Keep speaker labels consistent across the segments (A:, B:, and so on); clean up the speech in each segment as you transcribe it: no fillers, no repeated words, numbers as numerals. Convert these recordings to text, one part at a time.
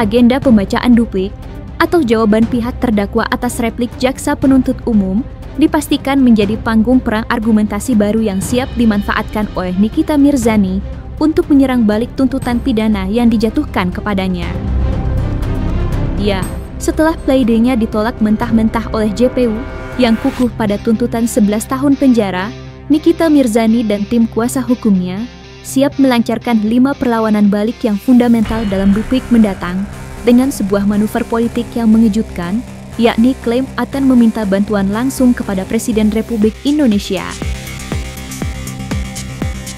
A: agenda pembacaan duplik atau jawaban pihak terdakwa atas replik jaksa penuntut umum dipastikan menjadi panggung perang argumentasi baru yang siap dimanfaatkan oleh Nikita Mirzani untuk menyerang balik tuntutan pidana yang dijatuhkan kepadanya. Ya, setelah pleidoynya ditolak mentah-mentah oleh JPU yang kukuh pada tuntutan 11 tahun penjara, Nikita Mirzani dan tim kuasa hukumnya siap melancarkan 5 perlawanan balik yang fundamental dalam duplik mendatang dengan sebuah manuver politik yang mengejutkan, yakni klaim akan meminta bantuan langsung kepada Presiden Republik Indonesia.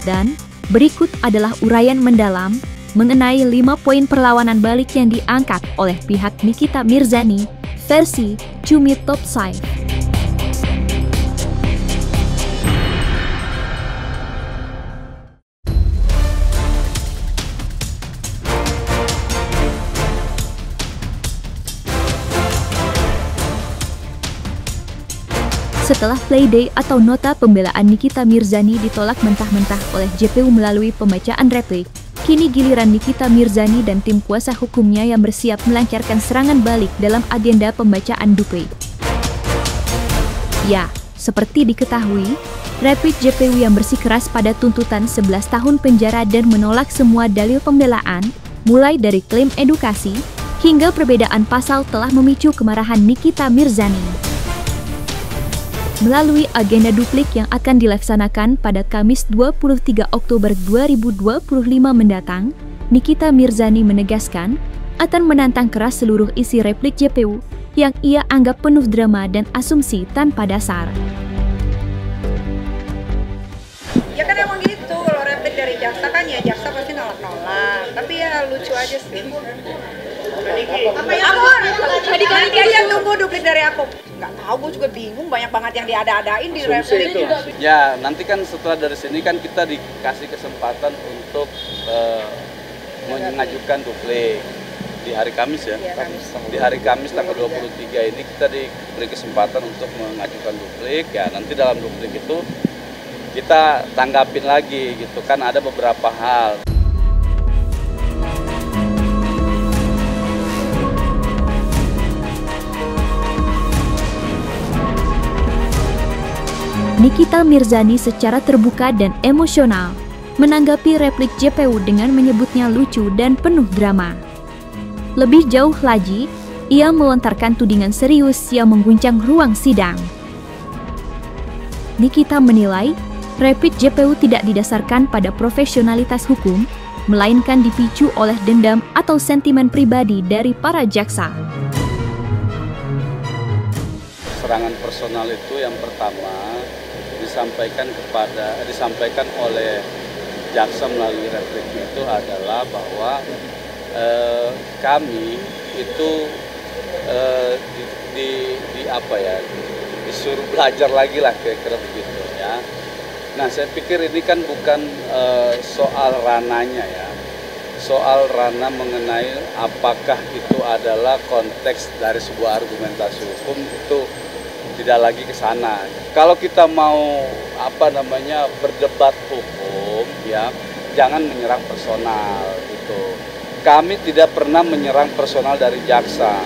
A: Dan berikut adalah uraian mendalam mengenai 5 poin perlawanan balik yang diangkat oleh pihak Nikita Mirzani versi Cumi Top Side. Setelah playday atau nota pembelaan Nikita Mirzani ditolak mentah-mentah oleh JPU melalui pembacaan replik, kini giliran Nikita Mirzani dan tim kuasa hukumnya yang bersiap melancarkan serangan balik dalam agenda pembacaan duplik. Ya, seperti diketahui, replik JPU yang bersikeras pada tuntutan 11 tahun penjara dan menolak semua dalil pembelaan, mulai dari klaim edukasi hingga perbedaan pasal telah memicu kemarahan Nikita Mirzani. Melalui agenda duplik yang akan dilaksanakan pada Kamis 23 Oktober 2025 mendatang, Nikita Mirzani menegaskan akan menantang keras seluruh isi replik JPU yang ia anggap penuh drama dan asumsi tanpa dasar.
B: Ya kan emang gitu, kalau replik dari jaksa kan ya jaksa pasti nolak-nolak, tapi ya lucu aja sih. Apa ya? Nanti aja tunggu duplik dari aku. Nggak tahu, gue juga bingung, banyak banget yang diada-adain di replik.
C: Ya, nanti kan setelah dari sini kan kita dikasih kesempatan untuk mengajukan duplik di hari Kamis ya. Di hari Kamis tanggal 23 ini kita diberi kesempatan untuk mengajukan duplik. Ya, nanti dalam duplik itu kita tanggapin lagi gitu kan, ada beberapa hal.
A: Nikita Mirzani secara terbuka dan emosional menanggapi replik JPU dengan menyebutnya lucu dan penuh drama. Lebih jauh lagi, ia melontarkan tudingan serius yang mengguncang ruang sidang. Nikita menilai replik JPU tidak didasarkan pada profesionalitas hukum, melainkan dipicu oleh dendam atau sentimen pribadi dari para jaksa.
C: Serangan personal itu yang pertama disampaikan oleh jaksa melalui repliknya itu adalah bahwa kami itu disuruh belajar lagi lah kira-kira begitu ya. Nah, saya pikir ini kan bukan soal rananya ya, soal ranah mengenai apakah itu adalah konteks dari sebuah argumentasi hukum, itu tidak lagi ke sana. Kalau kita mau berdebat hukum ya, jangan menyerang personal gitu. Kami tidak pernah menyerang personal dari jaksa.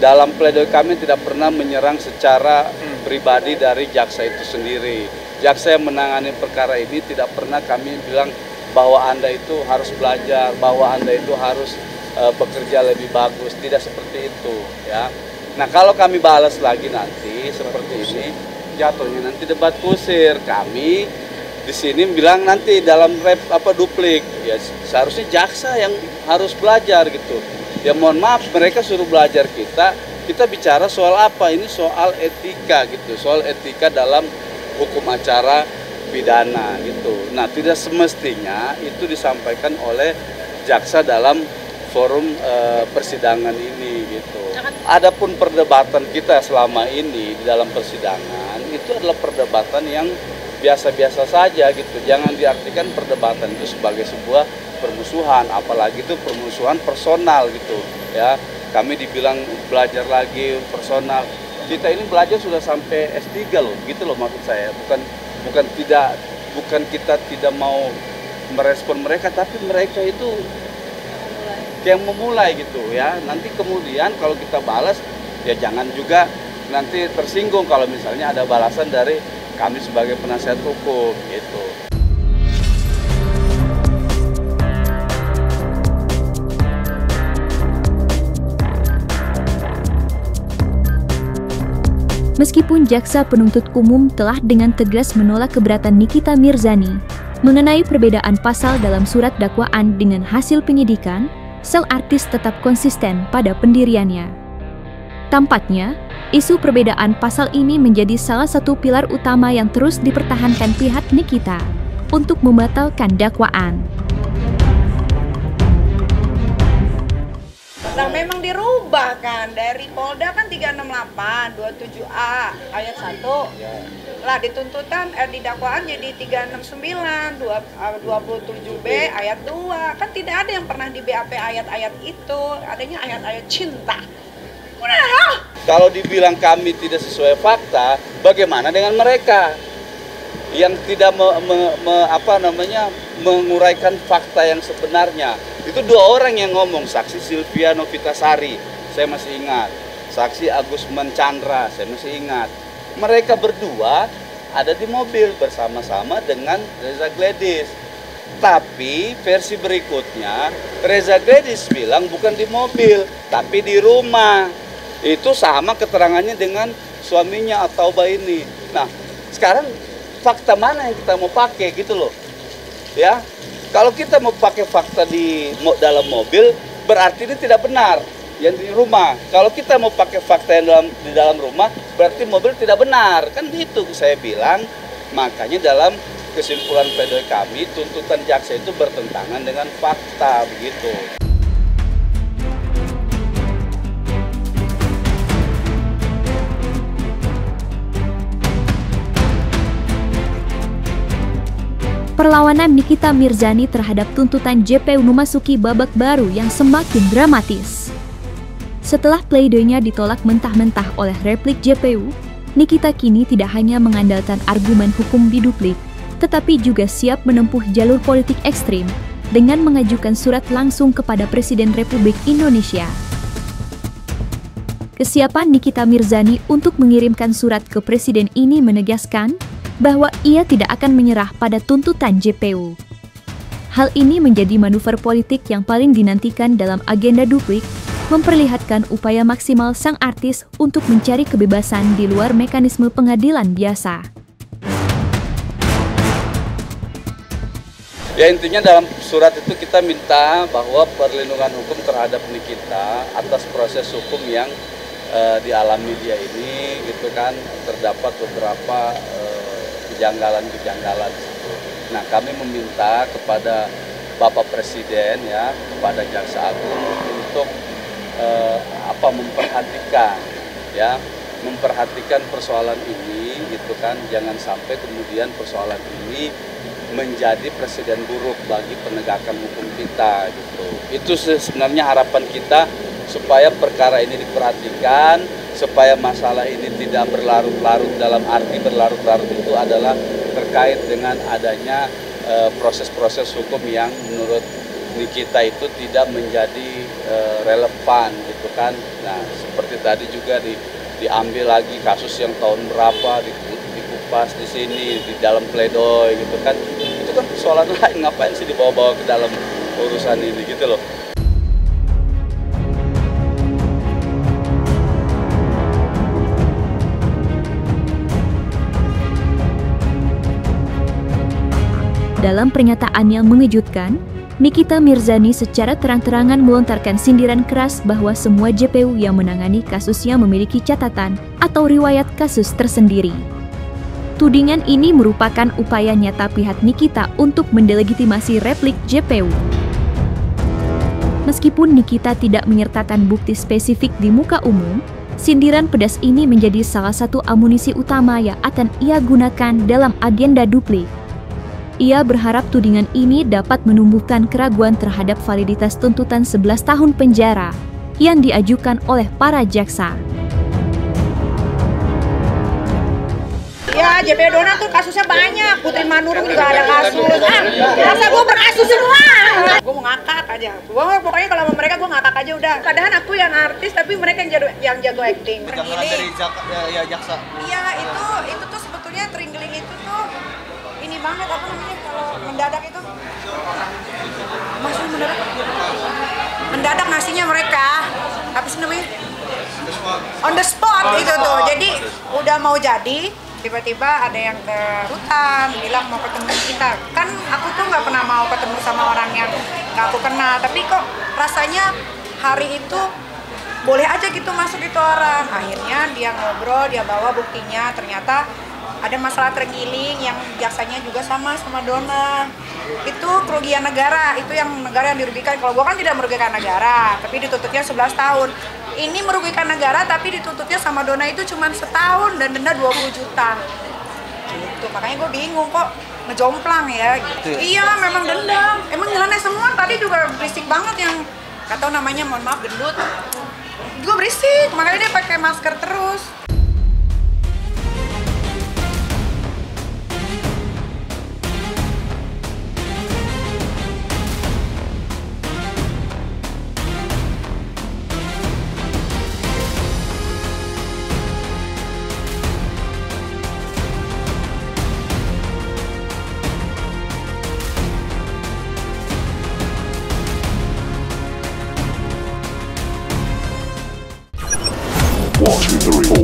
C: Dalam pledoi kami tidak pernah menyerang secara pribadi dari jaksa itu sendiri. Jaksa yang menangani perkara ini tidak pernah kami bilang bahwa Anda itu harus belajar, bahwa Anda itu harus bekerja lebih bagus. Tidak seperti itu ya. Nah, kalau kami balas lagi nanti seperti ini, jatuhnya nanti debat kusir. Kami di sini bilang nanti dalam duplik ya, seharusnya jaksa yang harus belajar gitu. Ya mohon maaf, mereka suruh belajar kita bicara soal apa? Ini soal etika gitu, soal etika dalam hukum acara pidana gitu. Nah, tidak semestinya itu disampaikan oleh jaksa dalam forum persidangan ini gitu. Adapun perdebatan kita selama ini di dalam persidangan itu adalah perdebatan yang biasa-biasa saja gitu. Jangan diartikan perdebatan itu sebagai sebuah permusuhan, apalagi itu permusuhan personal gitu ya. Kami dibilang belajar lagi personal. Kita ini belajar sudah sampai S3 loh, gitu loh maksud saya. Bukan kita tidak mau merespon mereka, tapi mereka itu yang memulai gitu ya. Nanti kemudian kalau kita balas ya jangan juga nanti tersinggung kalau misalnya ada balasan dari kami sebagai penasihat hukum gitu.
A: Meskipun jaksa penuntut umum telah dengan tegas menolak keberatan Nikita Mirzani mengenai perbedaan pasal dalam surat dakwaan dengan hasil penyidikan, sang artis tetap konsisten pada pendiriannya. Tampaknya, isu perbedaan pasal ini menjadi salah satu pilar utama yang terus dipertahankan pihak Nikita untuk membatalkan dakwaan.
B: Nah memang dirubah kan, dari Polda kan 368, 27A ayat 1. Lah dituntutan, di dakwaan jadi 369, 27B ayat 2. Kan tidak ada yang pernah di BAP ayat-ayat itu, adanya ayat-ayat cinta.
C: Kalau dibilang kami tidak sesuai fakta, bagaimana dengan mereka yang tidak menguraikan fakta yang sebenarnya? Itu dua orang yang ngomong, saksi Sylvia Novitasari, saya masih ingat, saksi Agus Menchandra, saya masih ingat. Mereka berdua ada di mobil bersama-sama dengan Reza Gladys. Tapi versi berikutnya, Reza Gladys bilang bukan di mobil, tapi di rumah. Itu sama keterangannya dengan suaminya At-Taubah ini. Nah, sekarang fakta mana yang kita mau pakai gitu loh. Ya. Kalau kita mau pakai fakta di dalam mobil, berarti ini tidak benar yang di rumah. Kalau kita mau pakai fakta yang di dalam rumah, berarti mobil tidak benar. Kan gitu saya bilang. Makanya dalam kesimpulan pledoi kami, tuntutan jaksa itu bertentangan dengan fakta begitu.
A: Perlawanan Nikita Mirzani terhadap tuntutan JPU memasuki babak baru yang semakin dramatis. Setelah pledoinya ditolak mentah-mentah oleh replik JPU, Nikita kini tidak hanya mengandalkan argumen hukum biduplik, tetapi juga siap menempuh jalur politik ekstrim dengan mengajukan surat langsung kepada Presiden Republik Indonesia. Kesiapan Nikita Mirzani untuk mengirimkan surat ke Presiden ini menegaskan bahwa ia tidak akan menyerah pada tuntutan JPU. Hal ini menjadi manuver politik yang paling dinantikan dalam agenda duplik, memperlihatkan upaya maksimal sang artis untuk mencari kebebasan di luar mekanisme pengadilan biasa.
C: Ya intinya dalam surat itu kita minta bahwa perlindungan hukum terhadap Nikita atas proses hukum yang dialami dia ini, gitu kan, terdapat beberapa kejanggalan-kejanggalan. Nah, kami meminta kepada Bapak Presiden ya, kepada Jaksa Agung untuk memperhatikan persoalan ini, gitu kan. Jangan sampai kemudian persoalan ini menjadi presiden buruk bagi penegakan hukum kita, gitu. Itu sebenarnya harapan kita, supaya perkara ini diperhatikan, supaya masalah ini tidak berlarut-larut. Dalam arti berlarut-larut itu adalah terkait dengan adanya proses-proses hukum yang menurut Nikita itu tidak menjadi relevan, gitu kan. Nah, seperti tadi juga diambil lagi kasus yang tahun berapa, dikupas di sini di dalam pledoi, gitu kan. Itu kan persoalan lain, ngapain sih dibawa-bawa ke dalam urusan ini, gitu loh.
A: Dalam pernyataan yang mengejutkan, Nikita Mirzani secara terang-terangan melontarkan sindiran keras bahwa semua JPU yang menangani kasusnya memiliki catatan atau riwayat kasus tersendiri. Tudingan ini merupakan upaya nyata pihak Nikita untuk mendelegitimasi replik JPU. Meskipun Nikita tidak menyertakan bukti spesifik di muka umum, sindiran pedas ini menjadi salah satu amunisi utama yang akan ia gunakan dalam agenda duplik. Ia berharap tudingan ini dapat menumbuhkan keraguan terhadap validitas tuntutan 11 tahun penjara yang diajukan oleh para jaksa.
B: Ya, JP Dona tuh kasusnya banyak. Putri Manurung juga ada kasus. Masa gue berkasus semua? Gue mau ngakak aja. Pokoknya kalau sama mereka gue ngakak aja udah. Padahal aku yang artis, tapi mereka yang jago acting.
D: Jangan dari jaksa.
B: Iya, itu tuh sebetulnya Tringling itu tuh ini banget apa namanya kalau mendadak itu. Maksudnya mendadak ngasihnya mereka. Apa sih namanya? On the spot itu tuh. Jadi udah mau jadi, tiba-tiba ada yang ke hutan bilang mau ketemu kita. Kan aku tuh nggak pernah mau ketemu sama orang yang nggak aku kenal, tapi kok rasanya hari itu boleh aja gitu masuk itu orang. Akhirnya dia ngobrol, dia bawa buktinya, ternyata ada masalah terenggiling yang jaksanya juga sama Dona. Itu kerugian negara, itu yang negara yang dirugikan. Kalau gua kan tidak merugikan negara, tapi dituntutnya 11 tahun. Ini merugikan negara tapi dituntutnya sama Dona itu cuma setahun dan denda 20 juta. Gitu, makanya gue bingung kok ngejomplang ya gitu. Iya, memang dendam. Emang nyeleneh semua tadi juga berisik banget yang nggak tahu namanya, mohon maaf, gendut. Juga berisik, makanya dia pakai masker terus.
E: One, two, three.